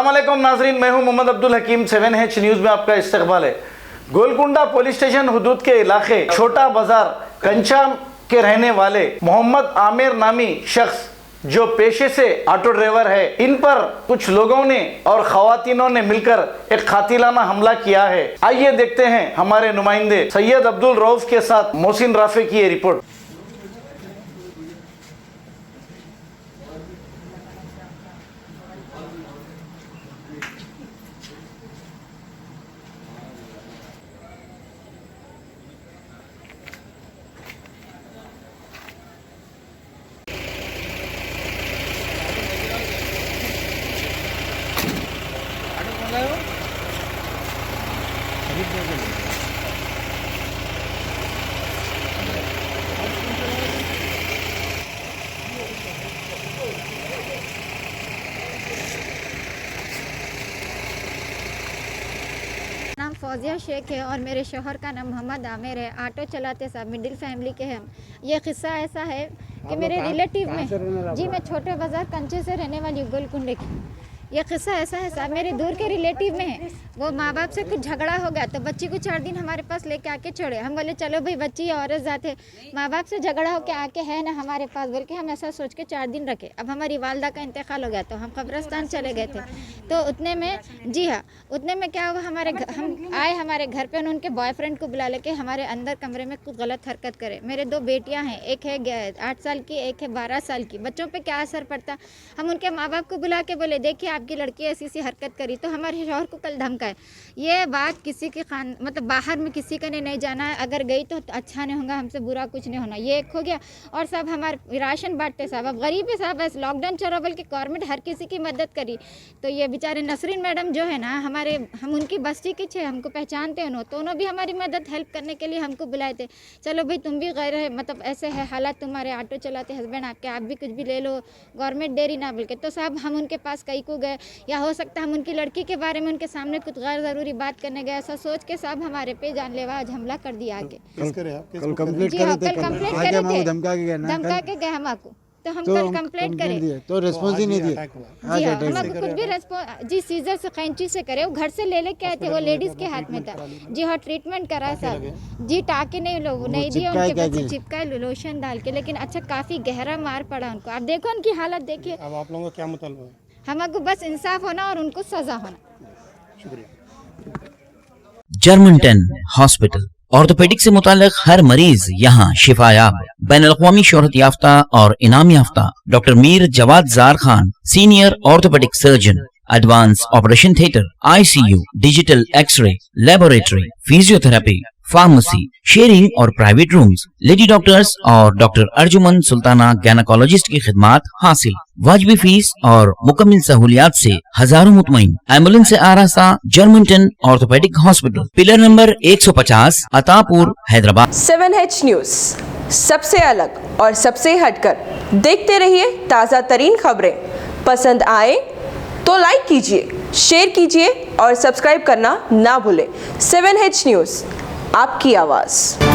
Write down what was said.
अस्सलामुअलैकुम नाजरीन, मैं हूं मोहम्मद अब्दुल हकीम। 7H न्यूज़ में आपका इस्तकबाल है। गोलकुंडा पुलिस स्टेशन हुदूद के इलाके छोटा बाजार कंचा के रहने वाले मोहम्मद आमिर नामी शख्स जो पेशे से ऑटो ड्राइवर है, इन पर कुछ लोगों ने और खवातीनों ने मिलकर एक कातिलाना हमला किया है। आइए देखते हैं हमारे नुमाइंदे सैयद अब्दुल रऊफ के साथ मोहसिन राफे की ये रिपोर्ट। नाम फौजिया शेख है और मेरे शोहर का नाम मोहम्मद आमिर है। ऑटो चलाते साहब मिडिल फैमिली के हैं। ये किस्सा ऐसा है कि मेरे रिलेटिव में जी, मैं छोटे बाज़ार कंचे से रहने वाली हूँ, गोलकुंडे की। ये किस्सा ऐसा है साहब, मेरे दूर के रिलेटिव में है। वो माँ बाप से कुछ झगड़ा हो गया तो बच्ची को 4 दिन हमारे पास लेके आके छोड़े। हम बोले चलो भाई, बच्ची औरत जाते, माँ बाप से झगड़ा हो के आके है ना हमारे पास, बोल के हम ऐसा सोच के 4 दिन रखे। अब हमारी वालदा का इंतकाल हो गया तो हम कब्रिस्तान चले गए थे। तो उतने में जी हाँ, उतने में क्या हुआ, हम आए हमारे घर पे, उनके बॉयफ्रेंड को बुला लेके हमारे अंदर कमरे में कुछ गलत हरकत करे। मेरे 2 बेटियां हैं, एक है 8 साल की, एक है 12 साल की। बच्चों पे क्या असर पड़ता। हम उनके माँ बाप को बुला के बोले देखिए आपकी लड़की ऐसी सी हरकत करी, तो हमारे शौहर को कल धमकाए। ये बात किसी के मतलब बाहर में किसी का नहीं जाना है, अगर गई तो अच्छा नहीं होगा, हमसे बुरा कुछ नहीं होना। ये एक हो गया। और साहब हमारे राशन बांटते साहब, अब गरीब है साहब, ऐसे लॉकडाउन चलो बोल के गवर्नमेंट हर किसी की मदद करी। तो ये बेचारे नसरीन मैडम जो है ना, हम उनकी बस्ती के छे, हमको पहचानते हैं तो उन्होंने भी हमारी मदद हेल्प करने के लिए हमको बुलाए थे। चलो भाई तुम भी गैर है, मतलब ऐसे है हालात तुम्हारे, ऑटो चलाते हस्बैंड आपके, आप भी कुछ भी ले लो, गवर्नमेंट दे रही ना बोल के। तो साहब हम उनके पास कई को गए, या हो सकता है हम उनकी लड़की के बारे में उनके सामने कुछ गैर ज़रूरी बात करने गए, ऐसा सोच के साहब हमारे पे जानलेवा आज हमला कर दिया आके। कल कंप्लीट जी हाँ, करे कल कंप्लेंट करे थे, धमका के गए हमको। तो हम कल कंप्लेंट करे तो रिस्पॉन्स ही नहीं दिया। जी हाँ, हमको कुछ भी रेस्पॉन्स जी सीजर से कैंची से करे, वो घर से ले लेके आए थे, वो लेडीज के हाथ में था। जी हाँ, ट्रीटमेंट करा साहब जी, टाके नहीं दिए उनके बच्चे, चिपकाए लोशन डाल के, लेकिन अच्छा काफ़ी गहरा मार पड़ा उनको। आप देखो उनकी हालत देखिए। अब आप लोगों का क्या मुतालबा है? हमको बस इंसाफ होना और उनको सजा होना। जर्मनटन हॉस्पिटल ऑर्थोपेडिक से मुताल्लिक हर मरीज यहाँ शिफायाब। बैनुल-अक़वामी शोहरत याफ्ता और इनाम याफ्ता doctor Mir Jawad Jar Khan, senior orthopaedic surgeon, advance operation theatre, ICU, digital x ray, laboratory, physiotherapy, pharmacy, sharing और प्राइवेट रूम्स, लेडी डॉक्टर्स और डॉक्टर अर्जुमन सुल्ताना गैनाकोलॉजिस्ट की खिदमात हासिल। वाजिबी फीस और मुकम्मल सहूलियात से हजारों मुतमईन। एम्बुलेंस से आरास्ता Germanton orthopaedic hospital, pillar number 150, Attapur, Hyderabad. 7H news, सबसे अलग और सबसे हटकर। देखते रहिए ताज़ा तरीन खबरें। पसंद आए तो लाइक कीजिए, शेयर कीजिए और सब्सक्राइब करना ना भूलें। 7H न्यूज़, आपकी आवाज़।